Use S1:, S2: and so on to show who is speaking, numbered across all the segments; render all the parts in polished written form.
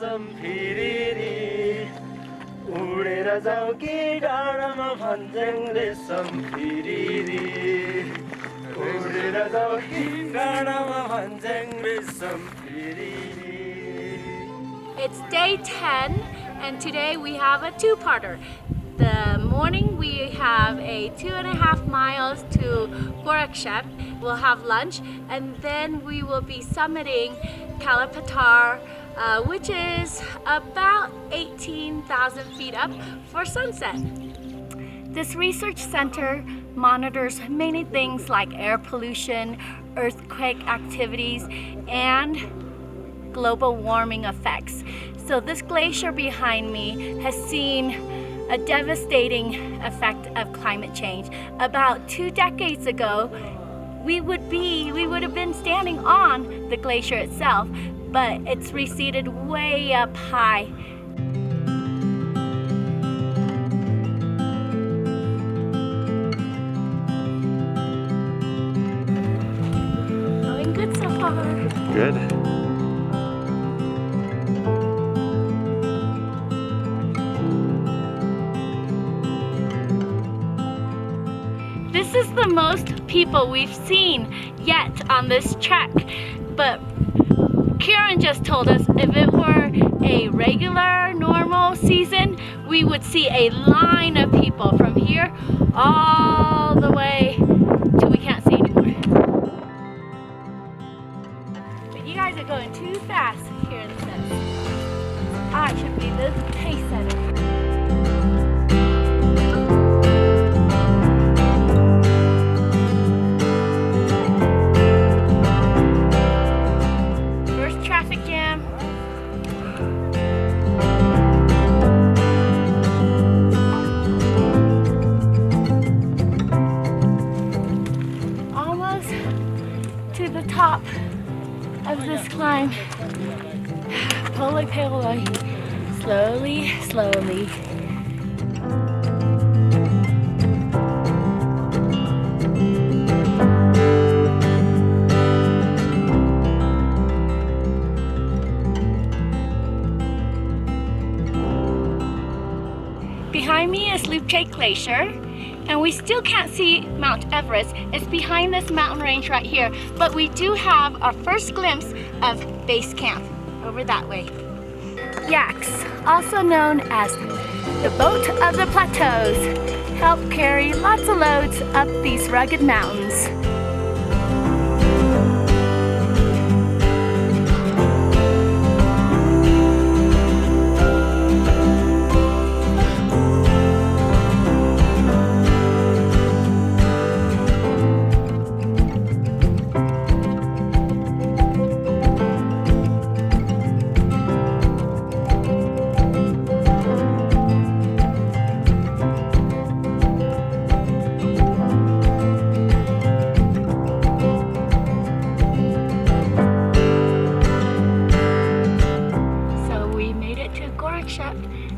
S1: रेशम फिरिरी उडेर जाऊ कि डाँडामा भन्छन् रेशम फिरिरी उडेर जाऊ कि डाँडामा भन्छन् रेशम Firiri.
S2: It's day 10 and today we have a two-parter. The morning we have a 2.5 miles to Gorak Shep. We'll have lunch and then we will be summiting Kala Patthar, which is about 18,000 feet up for sunset. This research center monitors many things like air pollution, earthquake activities, and global warming effects. So this glacier behind me has seen a devastating effect of climate change. About 2 decades ago, we would have been standing on the glacier itself, but it's receded way up high. Going good so far.
S1: Good.
S2: This is the most people we've seen yet on this trek, but Kieran just told us if it were a regular, normal season, we would see a line of people from here all the way till we can't see anymore. But you guys are going too fast, Kieran says. I should be the pace setter. Top of this climb. Poloi poloi. Slowly, slowly. Behind me is Lobuche Glacier. And we still can't see Mount Everest. It's behind this mountain range right here. But we do have our first glimpse of Base Camp over that way. Yaks, also known as the boat of the plateaus, help carry lots of loads up these rugged mountains.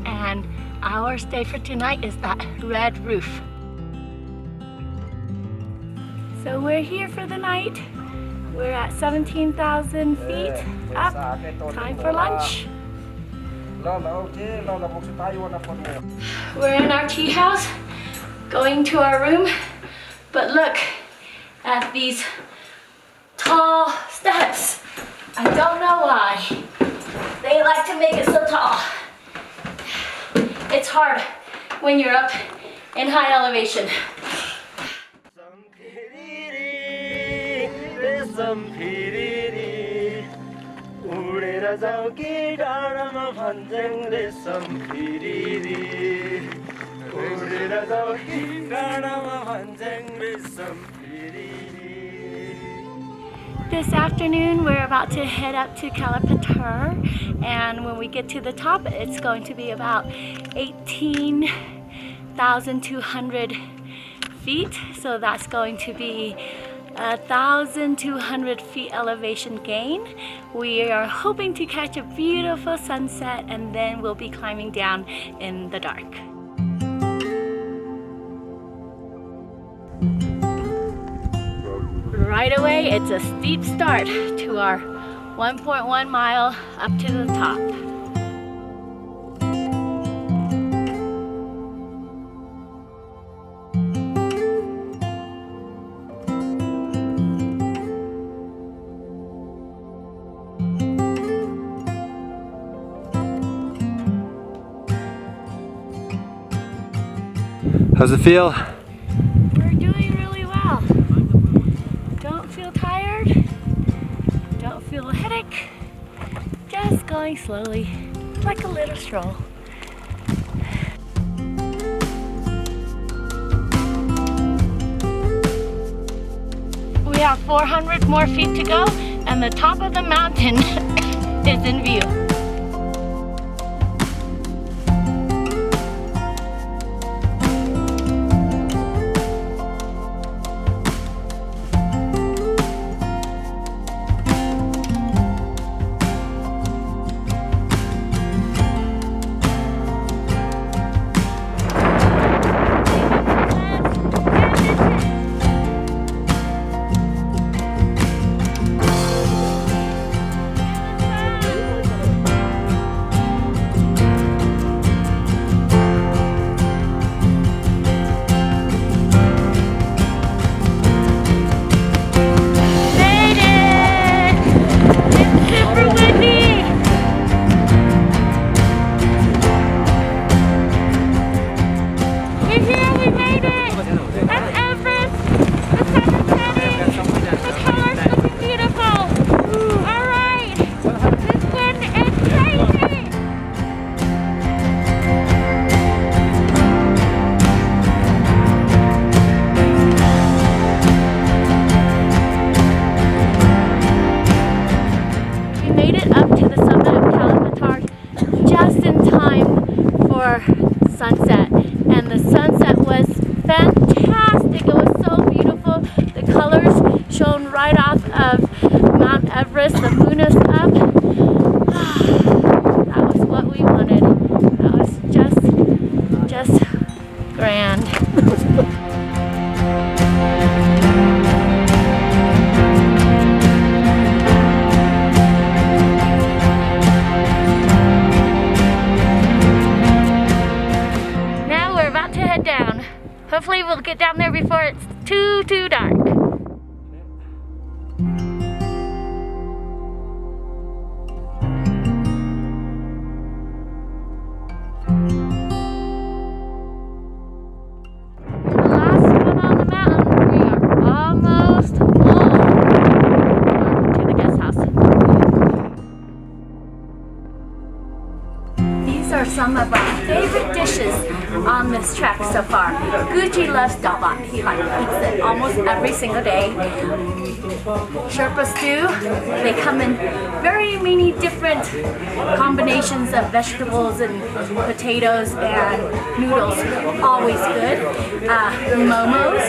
S2: And our stay for tonight is that red roof. So we're here for the night. We're at 17,000 feet up. Time for lunch. We're in our tea house, going to our room. But look at these tall steps. I don't know why. They like to make it so tall. It's hard when you're up in high elevation. This afternoon we're about to head up to Kala Patthar, and when we get to the top it's going to be about 18,200 feet, so that's going to be 1,200 feet elevation gain. We are hoping to catch a beautiful sunset and then we'll be climbing down in the dark. Right away, it's a steep start to our 1.1 mile up to the top.
S1: How's it feel?
S2: We're doing really well. Don't feel tired. Don't feel a headache. Just going slowly, like a little stroll. We have 400 more feet to go, and the top of the mountain is in view. Sunset, and the sunset was fantastic. It was so beautiful. The colors shone right off of Mount Everest. The moon is up. That was what we wanted. That was just grand. Down. Hopefully we'll get down there before it's too dark. The last one on the mountain. We are almost home to the guest house. These are some of our favorite dishes on this trek so far. Gucci loves dabat. He eats it almost every single day. Sherpa stew. They come in very many different combinations of vegetables and potatoes and noodles. Always good. Momos.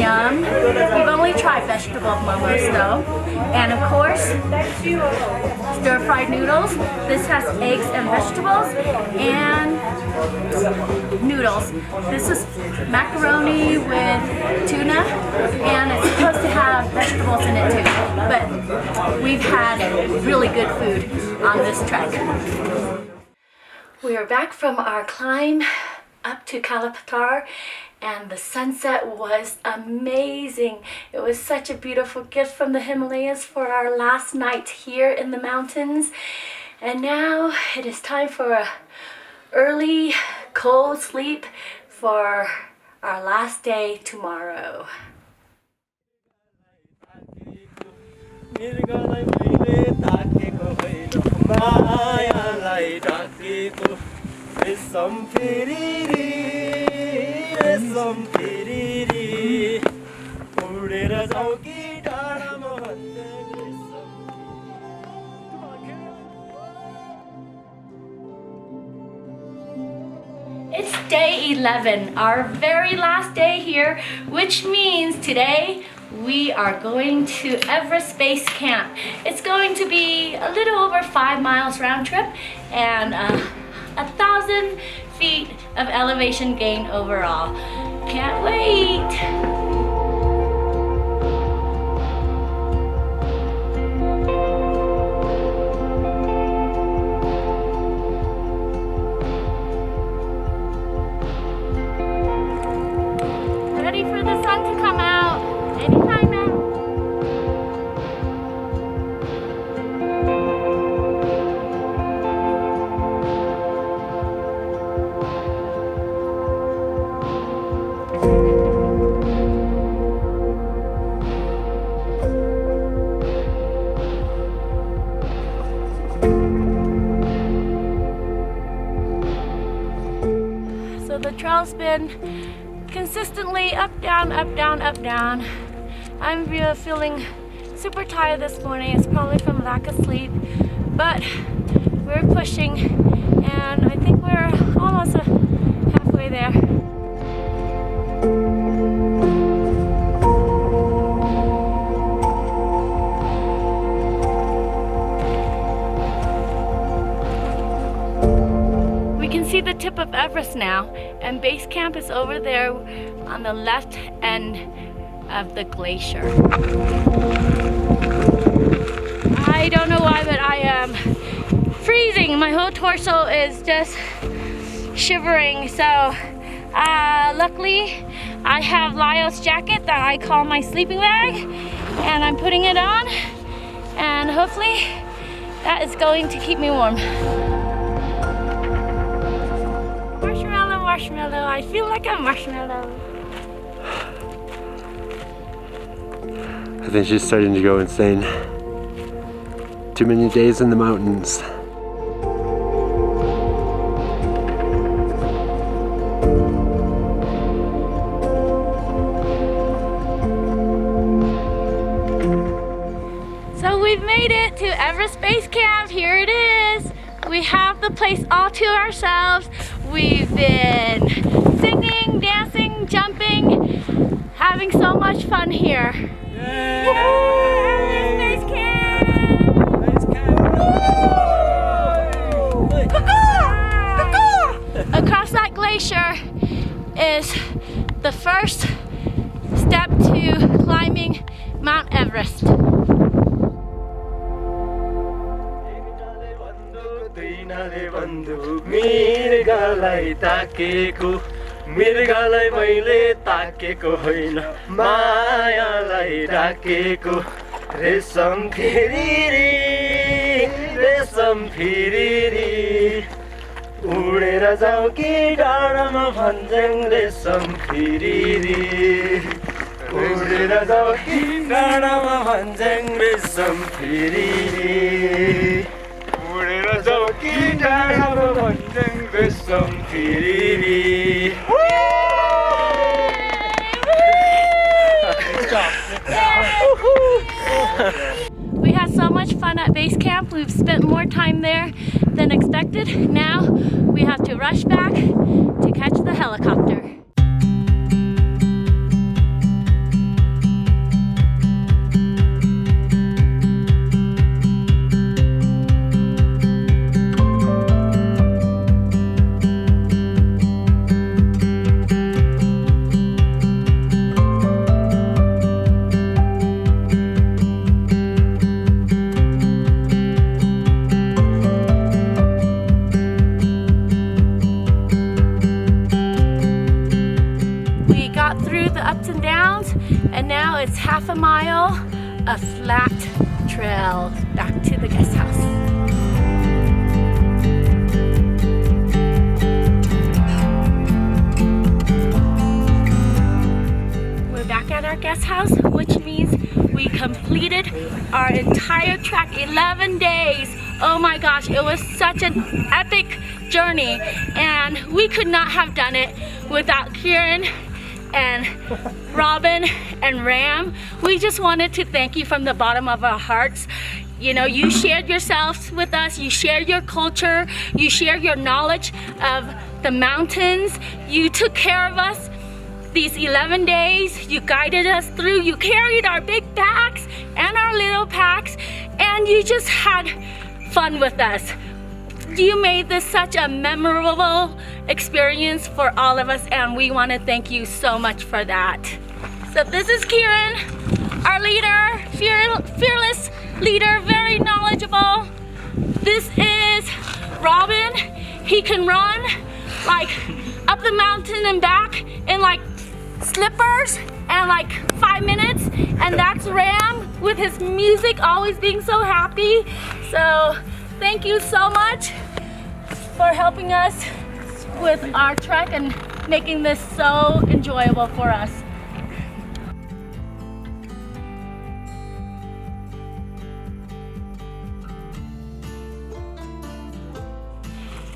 S2: Yum. We've only tried vegetable momos though. And of course, stir-fried noodles. This has eggs and vegetables and noodles. This is macaroni with tuna, and it's supposed to have vegetables in it too. But we've had really good food on this trek. We are back from our climb up to Kala Patthar, and the sunset was amazing. It was such a beautiful gift from the Himalayas for our last night here in the mountains. And now it is time for a early cold sleep for our last day tomorrow. It's day 11, our very last day here, which means today we are going to Everest Base Camp. It's going to be a little over 5 miles round trip and 1,000 feet of elevation gain overall. Can't wait! Ready for the sun to come out anytime now. trail's been consistently up, down, up, down, up, down. I'm feeling super tired this morning. It's probably from lack of sleep, but we're pushing, and I think we're almost halfway there. We can see the tip of Everest now, and base camp is over there on the left end of the glacier. I don't know why, but I am freezing. My whole torso is just shivering. So luckily I have Lyle's jacket that I call my sleeping bag, and I'm putting it on, and hopefully that is going to keep me warm. Marshmallow, marshmallow, I feel like a marshmallow.
S1: I think she's starting to go insane. Too many days in the mountains.
S2: So we've made it to Everest Base Camp. Here it is. We have the place all to ourselves. We've been singing, dancing, jumping, having so much fun here. Everest Base Camp!
S1: Base camp!
S2: Across that glacier is the first step to climbing Mount Everest.
S1: मृगलाई मैले ताकेको होइन मायालाई डाकेको रेशम फेरि रेशम फेरि उडेर जाऊ कि डाँडामा भन्छन् रेशम फेरि उडेर जाऊ कि डाँडामा भन्छन् रेशम फेरि उडेर जाऊ कि डाँडामा भन्छन् रेशम फेरि
S2: We had so much fun at base camp. We've spent more time there than expected. Now we have to rush back to catch the helicopter. Ups and downs, and now it's half a mile of flat trail back to the guest house. We're back at our guest house, which means we completed our entire trek, 11 days. Oh my gosh, it was such an epic journey, and we could not have done it without Kieran and Robin and Ram. We just wanted to thank you from the bottom of our hearts. You know, you shared yourselves with us, you shared your culture, you shared your knowledge of the mountains, you took care of us these 11 days, you guided us through, you carried our big packs and our little packs, and you just had fun with us. You made this such a memorable experience for all of us, and we want to thank you so much for that. So this is Kieran, our leader, fearless leader, very knowledgeable. This is Robin. He can run like up the mountain and back in like slippers and like 5 minutes. And that's Ram with his music, always being so happy. So thank you so much for helping us with our trek and making this so enjoyable for us.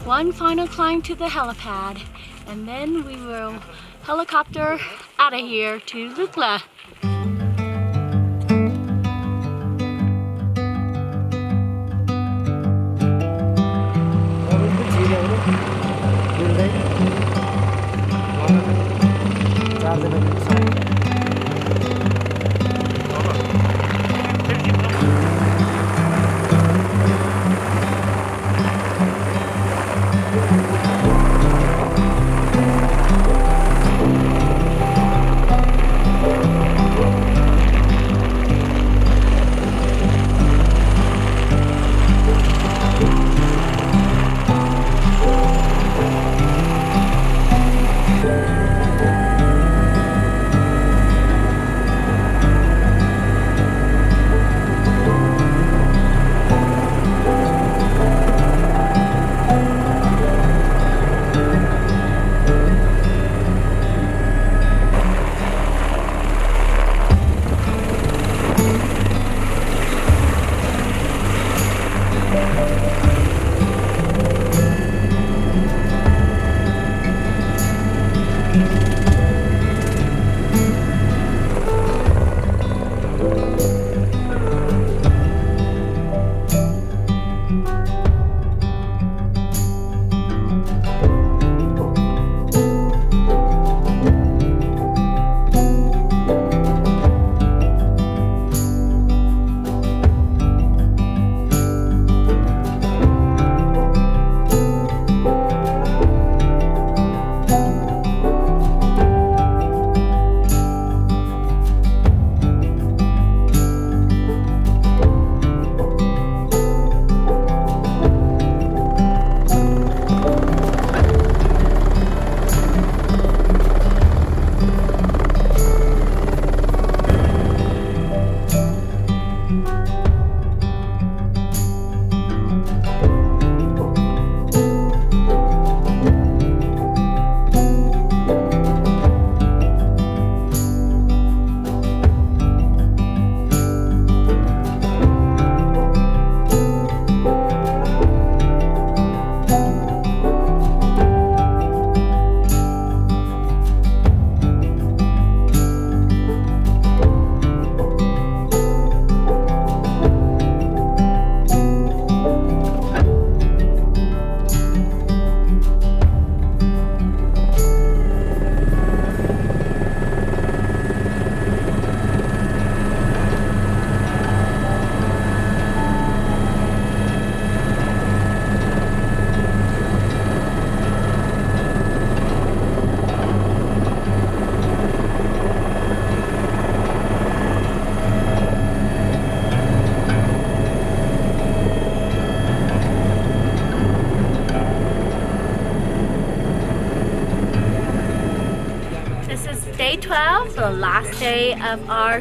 S2: One final climb to the helipad, and then we will helicopter out of here to Lukla. Day 12, the last day of our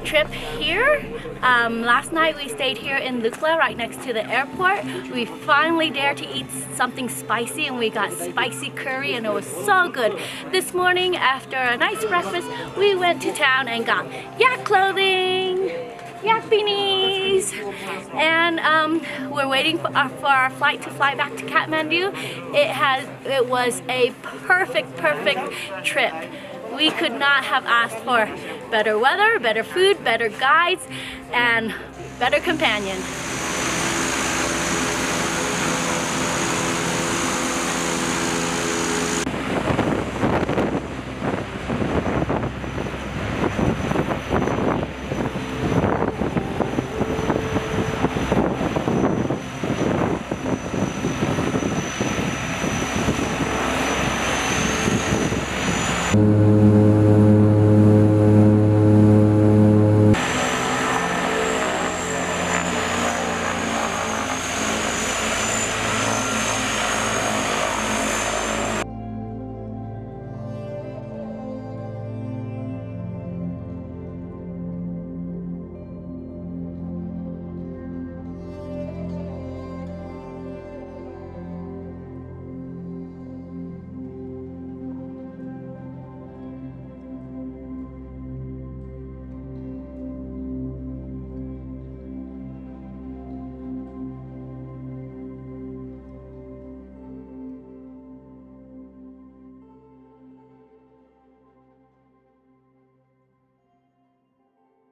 S2: trip here. Last night we stayed here in Lukla, right next to the airport. We finally dared to eat something spicy, and we got spicy curry, and it was so good. This morning, after a nice breakfast, we went to town and got yak clothing, yak beanies, and we're waiting for our flight to fly back to Kathmandu. It was a perfect trip. We could not have asked for better weather, better food, better guides, and better companion.